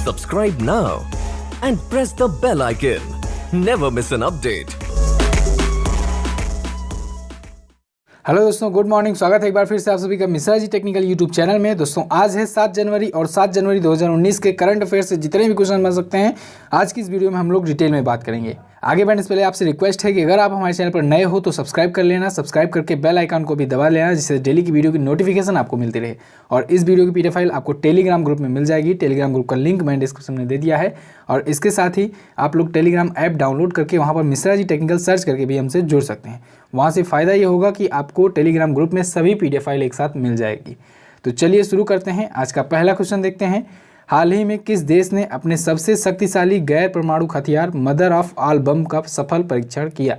Subscribe now and press the bell icon. Never miss an update. Hello दोस्तों, good morning. स्वागत है एक बार फिर से आप सभी का Mishra ji technical YouTube channel में। दोस्तों आज है 7 जनवरी और 7 जनवरी 2019 के करंट अफेयर से जितने भी क्वेश्चन बन सकते हैं आज की इस वीडियो में हम लोग डिटेल में बात करेंगे। आगे बढ़ने से पहले आपसे रिक्वेस्ट है कि अगर आप हमारे चैनल पर नए हो तो सब्सक्राइब कर लेना, सब्सक्राइब करके बेल आइकन को भी दबा लेना, जिससे डेली की वीडियो की नोटिफिकेशन आपको मिलती रहे। और इस वीडियो की पीडीएफ फाइल आपको टेलीग्राम ग्रुप में मिल जाएगी। टेलीग्राम ग्रुप का लिंक मैंने डिस्क्रिप्शन में दे दिया है। और इसके साथ ही आप लोग टेलीग्राम ऐप डाउनलोड करके वहाँ पर मिश्रा जी टेक्निकल सर्च करके भी हमसे जुड़ सकते हैं। वहाँ से फ़ायदा ये होगा कि आपको टेलीग्राम ग्रुप में सभी पीडीएफ फाइल एक साथ मिल जाएगी। तो चलिए शुरू करते हैं। आज का पहला क्वेश्चन देखते हैं। हाल ही में किस देश ने अपने सबसे शक्तिशाली गैर परमाणु हथियार मदर ऑफ ऑल बम का सफल परीक्षण किया?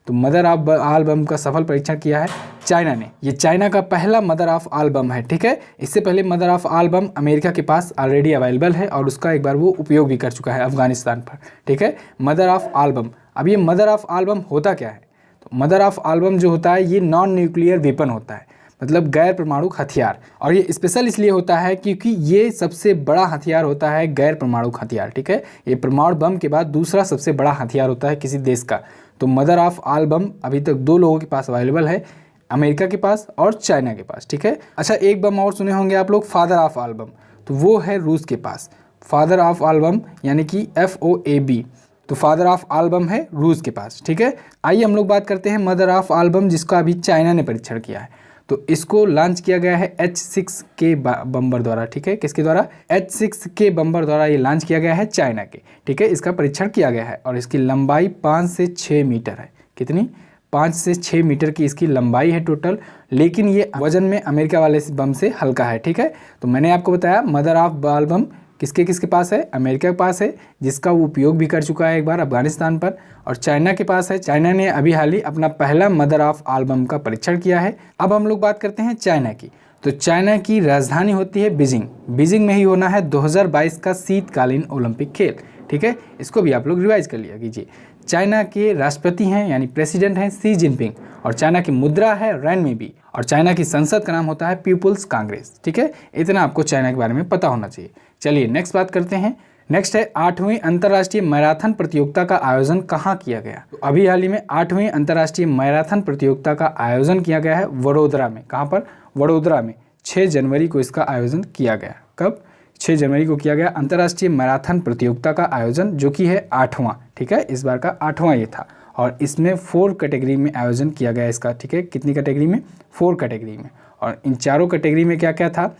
तो मदर ऑफ ऑल बम का सफल परीक्षण किया है चाइना ने। ये चाइना का पहला मदर ऑफ ऑल बम है, ठीक है। इससे पहले mother of all bomb America के पास ऑलरेडी अवेलेबल है और उसका एक बार वो उपयोग भी कर चुका है अफगानिस्तान पर, ठीक है। मदर ऑफ ऑल बम। अब ये मदर ऑफ ऑल बम होता क्या है? तो मदर ऑफ ऑल बम जो होता है ये नॉन न्यूक्लियर वेपन होता है, मतलब गैर परमाणु हथियार। और ये स्पेशल इसलिए होता है क्योंकि ये सबसे बड़ा हथियार होता है गैर परमाणु हथियार, ठीक है। ये परमाणु बम के बाद दूसरा सबसे बड़ा हथियार होता है किसी देश का। तो मदर ऑफ ऑल बम अभी तक 2 लोगों के पास अवेलेबल है, अमेरिका के पास और चाइना के पास, ठीक है। अच्छा, एक बम और सुने होंगे आप लोग, फादर ऑफ ऑल बम। तो वो है रूस के पास। फादर ऑफ ऑल बम यानी कि FOAB। तो फादर ऑफ ऑल बम है रूस के पास, ठीक है। आइए हम लोग बात करते हैं मदर ऑफ ऑल बम, जिसका अभी चाइना ने परीक्षण किया है। तो इसको लॉन्च किया गया है H6K बम्बर द्वारा, ठीक है। किसके द्वारा? H6K बम्बर द्वारा ये लॉन्च किया गया है चाइना के, ठीक है। इसका परीक्षण किया गया है और इसकी लंबाई 5 से 6 मीटर है। कितनी? 5 से 6 मीटर की इसकी लंबाई है टोटल। लेकिन ये वजन में अमेरिका वाले बम से हल्का है, ठीक है। तो मैंने आपको बताया मदर ऑफ ऑल बम किसके किसके पास है? अमेरिका के पास है, जिसका वो उपयोग भी कर चुका है एक बार अफगानिस्तान पर। और चाइना के पास है। चाइना ने अभी हाल ही अपना पहला मदर ऑफ ऑल बम का परीक्षण किया है। अब हम लोग बात करते हैं चाइना की। तो चाइना की राजधानी होती है बीजिंग। बीजिंग में ही होना है 2022 का शीतकालीन ओलंपिक खेल, ठीक है। इसको भी आप लोग रिवाइज कर लिया कीजिए। चाइना के राष्ट्रपति हैं यानी प्रेसिडेंट हैं शी जिनपिंग, और चाइना की मुद्रा है रेनमिबी, और चाइना की संसद का नाम होता है पीपुल्स कांग्रेस, ठीक है। इतना आपको चाइना के बारे में पता होना चाहिए। चलिए नेक्स्ट बात करते हैं। नेक्स्ट है 8वीं अंतर्राष्ट्रीय मैराथन प्रतियोगिता का आयोजन कहाँ किया गया? तो अभी हाल ही में 8वीं अंतर्राष्ट्रीय मैराथन प्रतियोगिता का आयोजन किया गया है वडोदरा में। कहाँ पर? वडोदरा में। 6 जनवरी को इसका आयोजन किया गया। कब? 6 जनवरी को किया गया अंतर्राष्ट्रीय मैराथन प्रतियोगिता का आयोजन, जो कि है 8वां, ठीक है। इस बार का 8वां ये था। और इसमें 4 कैटेगरी में आयोजन किया गया इसका, ठीक है। कितनी कैटेगरी में? 4 कैटेगरी में। और इन चारों कैटेगरी में क्या क्या था?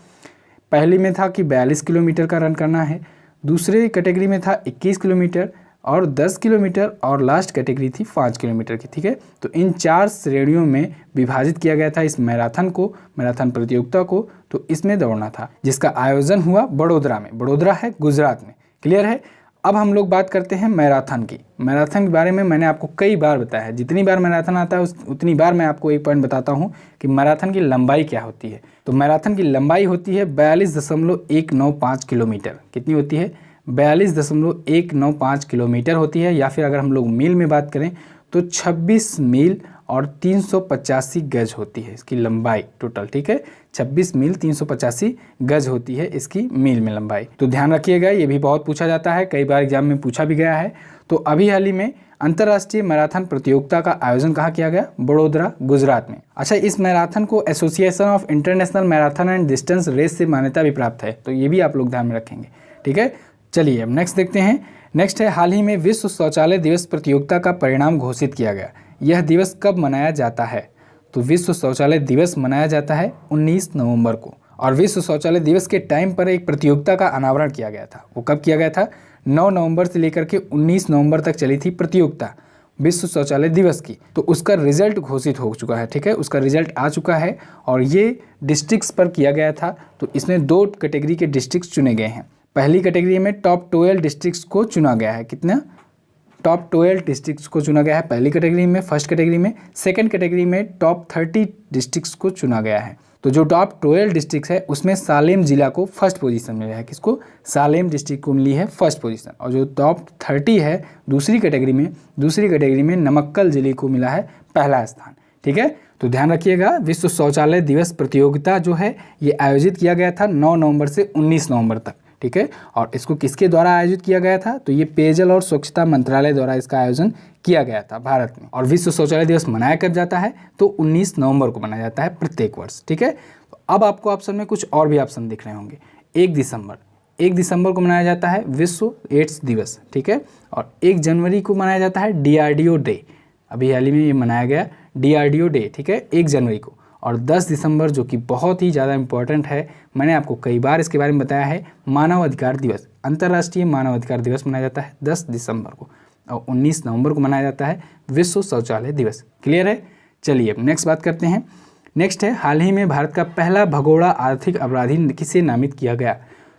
पहली में था कि 42 किलोमीटर का रन करना है, दूसरे कैटेगरी में था 21 किलोमीटर और 10 किलोमीटर, और लास्ट कैटेगरी थी 5 किलोमीटर की, ठीक है। तो इन 4 श्रेणियों में विभाजित किया गया था इस मैराथन को, मैराथन प्रतियोगिता को। तो इसमें दौड़ना था, जिसका आयोजन हुआ बड़ोदरा में। बड़ोदरा है गुजरात में, क्लियर है। अब हम लोग बात करते हैं मैराथन की। मैराथन के बारे में मैंने आपको कई बार बताया है। जितनी बार मैराथन आता है उतनी बार मैं आपको एक पॉइंट बताता हूँ कि मैराथन की लंबाई क्या होती है। तो मैराथन की लंबाई होती है 42.195 किलोमीटर। कितनी होती है? 42.195 किलोमीटर होती है। या फिर अगर हम लोग मील में बात करें तो 26 मील और 385 गज होती है इसकी लंबाई टोटल, ठीक है। 26 मील 385 गज होती है इसकी मील में लंबाई। तो ध्यान रखिएगा, ये भी बहुत पूछा जाता है, कई बार एग्जाम में पूछा भी गया है। तो अभी हाल ही में अंतर्राष्ट्रीय मैराथन प्रतियोगिता का आयोजन कहाँ किया गया? बड़ोदरा गुजरात में। अच्छा, इस मैराथन को association of international marathon and distance race से मान्यता भी प्राप्त है। तो ये भी आप लोग ध्यान में रखेंगे, ठीक है। चलिए अब नेक्स्ट देखते हैं। नेक्स्ट है हाल ही में विश्व शौचालय दिवस प्रतियोगिता का परिणाम घोषित किया गया। यह दिवस कब मनाया जाता है? तो विश्व शौचालय दिवस मनाया जाता है 19 नवंबर को। और विश्व शौचालय दिवस के टाइम पर एक प्रतियोगिता का अनावरण किया गया था। वो कब किया गया था? 9 नवंबर से लेकर के 19 नवंबर तक चली थी प्रतियोगिता विश्व शौचालय दिवस की। तो उसका रिजल्ट घोषित हो चुका है, ठीक है। उसका रिजल्ट आ चुका है और ये डिस्ट्रिक्ट्स पर किया गया था। तो इसमें 2 कैटेगरी के डिस्ट्रिक्ट्स चुने गए हैं। पहली कैटेगरी में टॉप 12 डिस्ट्रिक्ट्स को चुना गया है। कितना? टॉप 12 डिस्ट्रिक्ट्स को चुना गया है पहली कैटेगरी में, फर्स्ट कैटेगरी में। सेकंड कैटेगरी में टॉप 30 डिस्ट्रिक्ट्स को चुना गया है। तो जो टॉप 12 डिस्ट्रिक्ट है उसमें सालेम जिला को फर्स्ट पोजीशन मिला है। किसको? सालेम डिस्ट्रिक्ट को मिली है फर्स्ट पोजीशन। और जो टॉप 30 है दूसरी कैटेगरी में नमक्कल जिले को मिला है पहला स्थान, ठीक है। तो ध्यान रखिएगा, विश्व शौचालय दिवस प्रतियोगिता जो है ये आयोजित किया गया था 9 नवंबर से 19 नवंबर तक, ठीक है। और इसको किसके द्वारा आयोजित किया गया था, तो ये पेयजल और स्वच्छता मंत्रालय द्वारा इसका आयोजन किया गया था भारत में। और विश्व शौचालय दिवस मनाया कब जाता है, तो 19 नवंबर को मनाया जाता है प्रत्येक वर्ष, ठीक है। तो अब आपको ऑप्शन में कुछ और भी ऑप्शन दिख रहे होंगे। 1 दिसंबर को मनाया जाता है विश्व एड्स दिवस, ठीक है। और 1 जनवरी को मनाया जाता है DRDO डे, अभी हाल ही में ये मनाया गया DRDO डे, ठीक है, 1 जनवरी को। और 10 दिसंबर जो कि बहुत ही ज़्यादा इंपॉर्टेंट है, मैंने आपको कई बार इसके बारे में बताया है, मानव अधिकार दिवस, अंतर्राष्ट्रीय मानव अधिकार दिवस मनाया जाता है 10 दिसंबर को। और 19 नवंबर को मनाया जाता है विश्व शौचालय दिवस। क्लियर है। चलिए अब नेक्स्ट बात करते हैं। नेक्स्ट है, हाल ही में भारत का पहला भगोड़ा आर्थिक अपराधी किसे नामित किया गया,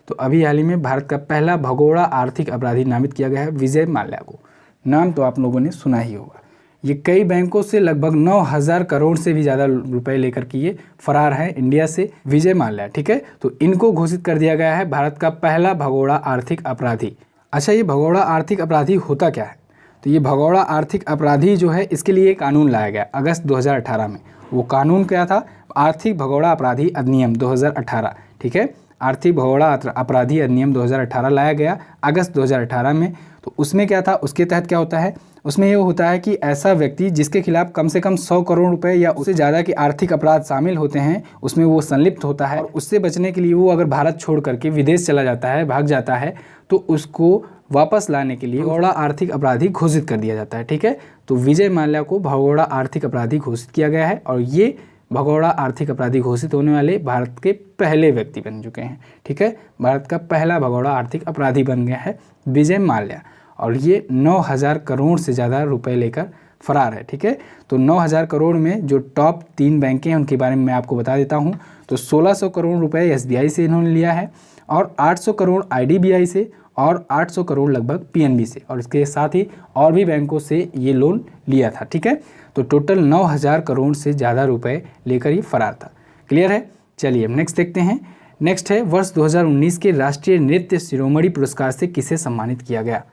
तो अभी हाल ही में भारत का पहला भगोड़ा आर्थिक अपराधी नामित किया गया है विजय माल्या को। नाम तो आप लोगों ने सुना ही होगा। ये कई बैंकों से लगभग 9,000 करोड़ से भी ज़्यादा रुपए लेकर के ये फरार है इंडिया से, विजय माल्या, ठीक है। तो इनको घोषित कर दिया गया है भारत का पहला भगोड़ा आर्थिक अपराधी। अच्छा, ये भगोड़ा आर्थिक अपराधी होता क्या है, तो ये भगोड़ा आर्थिक अपराधी जो है, इसके लिए कानून लाया गया अगस्त 2018 में। वो कानून क्या था, आर्थिक भगोड़ा अपराधी अधिनियम 2018, ठीक है। आर्थिक भगोड़ा अपराधी अधिनियम 2018 लाया गया अगस्त 2018 में। तो उसमें क्या था, उसके तहत क्या होता है, उसमें ये होता है कि ऐसा व्यक्ति जिसके खिलाफ कम से कम 100 करोड़ रुपए या उससे ज़्यादा के आर्थिक अपराध शामिल होते हैं, उसमें वो संलिप्त होता है, और उससे बचने के लिए वो अगर भारत छोड़ करके विदेश चला जाता है, भाग जाता है, तो उसको वापस लाने के लिए भगोड़ा आर्थिक अपराधी घोषित कर दिया जाता है, ठीक है। तो विजय माल्या को भगोड़ा आर्थिक अपराधी घोषित किया गया है, और ये भगोड़ा आर्थिक अपराधी घोषित होने वाले भारत के पहले व्यक्ति बन चुके हैं, ठीक है। भारत का पहला भगोड़ा आर्थिक अपराधी बन गया है विजय माल्या, और ये 9,000 करोड़ से ज़्यादा रुपए लेकर फरार है, ठीक है। तो 9,000 करोड़ में जो टॉप 3 बैंकें हैं उनके बारे में मैं आपको बता देता हूँ। तो 1600 करोड़ रुपए SBI से इन्होंने लिया है, और 800 करोड़ IDBI से, और 800 करोड़ लगभग PNB से, और इसके साथ ही और भी बैंकों से ये लोन लिया था, ठीक है। तो टोटल 9,000 करोड़ से ज़्यादा रुपए लेकर ये फरार था। क्लियर है। चलिए नेक्स्ट देखते हैं। नेक्स्ट है, वर्ष 2019 के राष्ट्रीय नृत्य शिरोमणि पुरस्कार से किसे सम्मानित किया गया,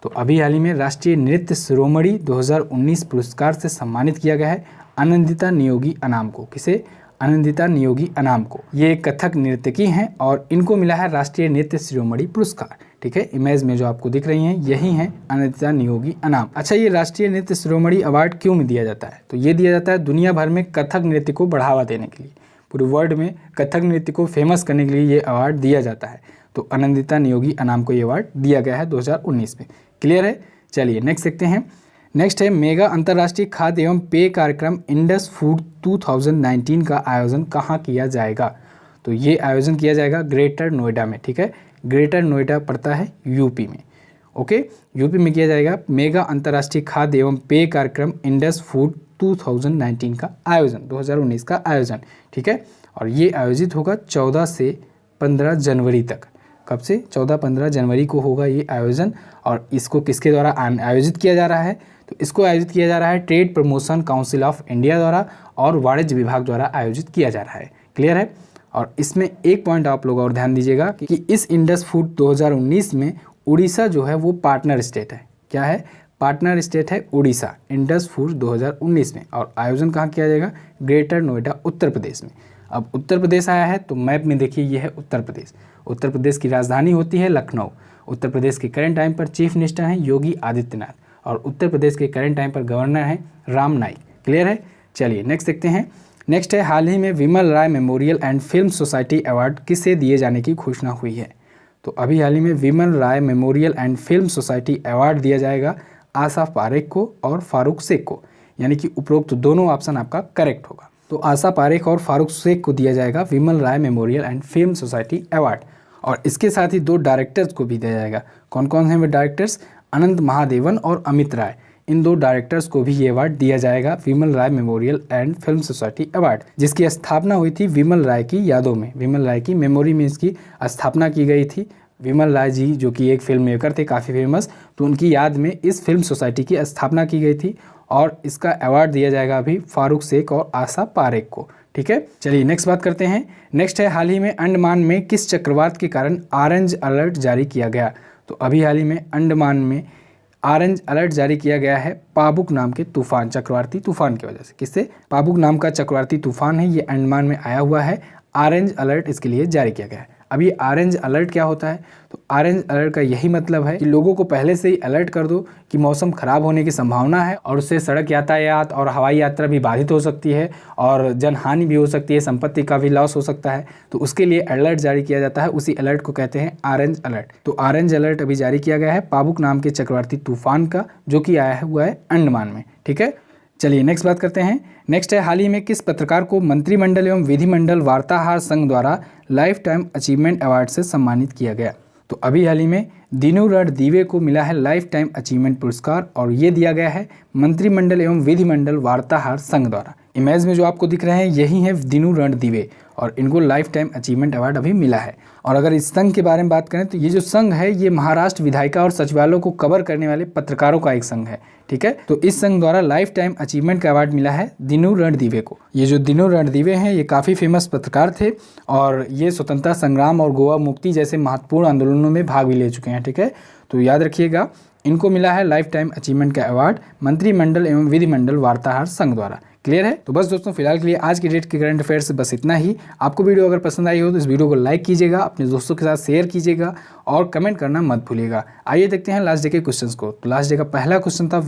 तो अभी हाल ही में राष्ट्रीय नृत्य शिरोमणि 2019 पुरस्कार से सम्मानित किया गया है आनंदिता नियोगी अनाम को। किसे, आनंदिता नियोगी अनाम को। ये कथक नृत्यकी हैं, और इनको मिला है राष्ट्रीय नृत्य शिरोमणि पुरस्कार, ठीक है। इमेज में जो आपको दिख रही हैं यही हैं आनंदिता नियोगी अनाम। अच्छा, ये राष्ट्रीय नृत्य शिरोमणि अवार्ड क्यों दिया जाता है, तो ये दिया जाता है दुनिया भर में कथक नृत्य को बढ़ावा देने के लिए, पूरे वर्ल्ड में कथक नृत्य को फेमस करने के लिए ये अवार्ड दिया जाता है। तो आनंदिता नियोगी अनाम को ये अवार्ड दिया गया है 2019 में। क्लियर है। चलिए नेक्स्ट देखते हैं। नेक्स्ट है, मेगा अंतर्राष्ट्रीय खाद्य एवं पेय कार्यक्रम इंडस फूड 2019 का आयोजन कहाँ किया जाएगा, तो ये आयोजन किया जाएगा ग्रेटर नोएडा में, ठीक है। ग्रेटर नोएडा पड़ता है यूपी में, ओके, यूपी में किया जाएगा मेगा अंतर्राष्ट्रीय खाद्य एवं पेय कार्यक्रम इंडस फूड 2019 का आयोजन, 2019 का आयोजन, ठीक है। और ये आयोजित होगा 14 से 15 जनवरी तक। कब से, 14-15 जनवरी को होगा ये आयोजन। और इसको किसके द्वारा आयोजित किया जा रहा है, तो इसको आयोजित किया जा रहा है trade promotion council of India द्वारा और वाणिज्य विभाग द्वारा आयोजित किया जा रहा है। क्लियर है। और इसमें एक पॉइंट आप लोग और ध्यान दीजिएगा कि इस इंडस फूड 2019 में उड़ीसा जो है वो पार्टनर स्टेट है। क्या है, पार्टनर स्टेट है उड़ीसा इंडस फूड 2019 में। और आयोजन कहाँ किया जाएगा, ग्रेटर नोएडा उत्तर प्रदेश में। अब उत्तर प्रदेश आया है तो मैप में देखिए ये है उत्तर प्रदेश। उत्तर प्रदेश की राजधानी होती है लखनऊ। उत्तर प्रदेश के करंट टाइम पर चीफ मिनिस्टर हैं योगी आदित्यनाथ, और उत्तर प्रदेश के करंट टाइम पर गवर्नर हैं राम नाईक। क्लियर है। चलिए नेक्स्ट देखते हैं। नेक्स्ट है, हाल ही में Vimal Roy memorial and film society award किसे दिए जाने की घोषणा हुई है, तो अभी हाल ही में Vimal Roy memorial and film society award दिया जाएगा आशा पारेख को और फारूक शेख को, यानी कि उपरोक्त दोनों ऑप्शन आपका करेक्ट होगा। तो आशा पारेख और फारूक शेख को दिया जाएगा Vimal Roy memorial and film society award. और इसके साथ ही 2 डायरेक्टर्स को भी दिया जाएगा। कौन कौन हैं वे डायरेक्टर्स, अनंत महादेवन और अमित राय। इन 2 डायरेक्टर्स को भी ये अवार्ड दिया जाएगा Vimal Roy memorial and film society award, जिसकी स्थापना हुई थी विमल राय की यादों में। विमल राय की मेमोरी में इसकी स्थापना की गई थी। विमल राय जी जो कि एक फिल्म मेकर थे काफ़ी फेमस, तो उनकी याद में इस फिल्म सोसाइटी की स्थापना की गई थी। और इसका अवार्ड दिया जाएगा अभी फारूक शेख और आशा पारेख को। ठीक है, चलिए नेक्स्ट बात करते हैं। नेक्स्ट है, हाल ही में अंडमान में किस चक्रवात के कारण ऑरेंज अलर्ट जारी किया गया, तो अभी हाल ही में अंडमान में ऑरेंज अलर्ट जारी किया गया है पाबुक नाम के तूफान, चक्रवाती तूफान की वजह से। किससे, पाबुक नाम का चक्रवाती तूफान है, ये अंडमान में आया हुआ है। ऑरेंज अलर्ट इसके लिए जारी किया गया है। अब ये ऑरेंज अलर्ट क्या होता है? तो ऑरेंज अलर्ट का यही मतलब है कि लोगों को पहले से ही अलर्ट कर दो कि मौसम खराब होने की संभावना है और उससे सड़क यातायात और हवाई यात्रा भी बाधित हो सकती है और जनहानि भी हो सकती है, संपत्ति का भी लॉस हो सकता है। तो उसके लिए अलर्ट जारी किया जाता है, उसी अलर्ट को कहते हैं ऑरेंज अलर्ट। तो ऑरेंज अलर्ट अभी जारी किया गया है पाबुक नाम के चक्रवाती तूफान का, जो कि आया हुआ है अंडमान में। ठीक है, चलिए नेक्स्ट बात करते हैं। नेक्स्ट है, हाल ही में किस पत्रकार को मंत्रिमंडल एवं विधिमंडल वार्ताहर संघ द्वारा लाइफ टाइम अचीवमेंट अवार्ड से सम्मानित किया गया? तो अभी हाल ही में दीनू रणदीवे को मिला है लाइफ टाइम अचीवमेंट पुरस्कार और ये दिया गया है मंत्रिमंडल एवं विधिमंडल वार्ताहर संघ द्वारा। इमेज में जो आपको दिख रहे हैं यही है दीनू रणदीवे और इनको लाइफ टाइम अचीवमेंट अवार्ड अभी मिला है। और अगर इस संघ के बारे में बात करें तो ये जो संघ है ये महाराष्ट्र विधायिका और सचिवालयों को कवर करने वाले पत्रकारों का एक संघ है। ठीक है, तो इस संघ द्वारा लाइफ टाइम अचीवमेंट का अवार्ड मिला है दीनू रणदीवे को। ये जो दीनू रणदीवे हैं ये काफ़ी फेमस पत्रकार थे और ये स्वतंत्रता संग्राम और गोवा मुक्ति जैसे महत्वपूर्ण आंदोलनों में भाग भी ले चुके हैं। ठीक है, तो याद रखिएगा इनको मिला है लाइफ टाइम अचीवमेंट का अवार्ड मंत्रिमंडल एवं विधिमंडल वार्ताहर संघ द्वारा। क्लियर है? तो बस दोस्तों फिलहाल के लिए आज की डेट के करंट अफेयर से बस इतना ही। आपको वीडियो अगर पसंद आई हो तो इस वीडियो को लाइक कीजिएगा, अपने दोस्तों के साथ शेयर कीजिएगा और कमेंट करना मत भूलिएगा। आइए देखते हैं लास्ट डे के क्वेश्चंस को। तो लास्ट डे का पहला क्वेश्चन था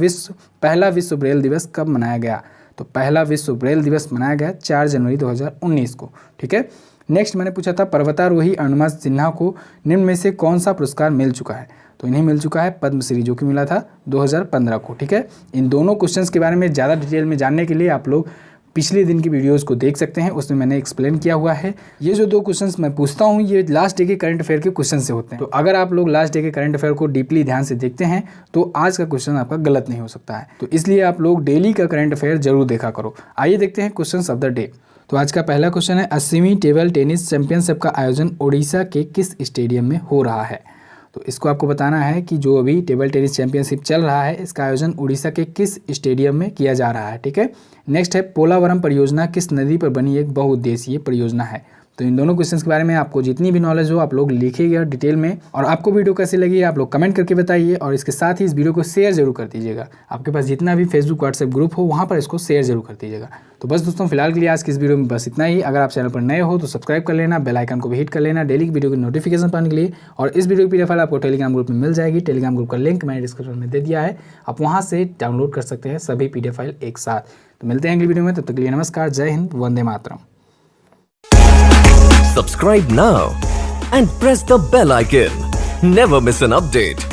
पहला विश्व ब्रेल दिवस कब मनाया गया? तो पहला विश्व ब्रेल दिवस मनाया गया 4 जनवरी 2019 को। ठीक है, नेक्स्ट मैंने पूछा था पर्वतारोही अरुणिमा सिन्हा को निम्न में से कौन सा पुरस्कार मिल चुका है? तो इन्हें मिल चुका है पद्मश्री, जो कि मिला था 2015 को। ठीक है, इन दोनों क्वेश्चंस के बारे में ज़्यादा डिटेल में जानने के लिए आप लोग पिछले दिन की वीडियोस को देख सकते हैं, उसमें मैंने एक्सप्लेन किया हुआ है। ये जो 2 क्वेश्चंस मैं पूछता हूँ ये लास्ट डे के करंट अफेयर के क्वेश्चन से होते हैं। तो अगर आप लोग लास्ट डे के करंट अफेयर को डीपली ध्यान से देखते हैं तो आज का क्वेश्चन आपका गलत नहीं हो सकता है। तो इसलिए आप लोग डेली का करंट अफेयर जरूर देखा करो। आइए देखते हैं क्वेश्चन ऑफ द डे। तो आज का पहला क्वेश्चन है 80वीं टेबल टेनिस चैंपियनशिप का आयोजन ओडिशा के किस स्टेडियम में हो रहा है? तो इसको आपको बताना है कि जो अभी टेबल टेनिस चैंपियनशिप चल रहा है इसका आयोजन उड़ीसा के किस स्टेडियम में किया जा रहा है। ठीक है, नेक्स्ट है पोलावरम परियोजना किस नदी पर बनी एक बहुउद्देशीय परियोजना है? तो इन दोनों क्वेश्चंस के बारे में आपको जितनी भी नॉलेज हो आप लोग लिखिएगा डिटेल में। और आपको वीडियो कैसी लगी आप लोग कमेंट करके बताइए और इसके साथ ही इस वीडियो को शेयर जरूर कर दीजिएगा। आपके पास जितना भी फेसबुक व्हाट्सएप ग्रुप हो वहाँ पर इसको शेयर जरूर कर दीजिएगा। तो बस दोस्तों फिलहाल के लिए आज की इस वीडियो में बस इतना ही। अगर आप चैनल पर नए हो तो सब्सक्राइब कर लेना, बेल आइकन को भी हिट कर लेना डेली की वीडियो की नोटिफिकेशन पाने के लिए। और इस वीडियो की पीडीएफ फाइल आपको टेलीग्राम ग्रुप में मिल जाएगी। टेलीग्राम ग्रुप का लिंक मैंने डिस्क्रिप्शन में दे दिया है, आप वहाँ से डाउनलोड कर सकते हैं सभी पीडीएफ फाइल एक साथ। तो मिलते हैं अगली वीडियो में, तब तक के लिए नमस्कार, जय Hind, Vande Mataram. Subscribe now and press the bell icon. Never miss an update.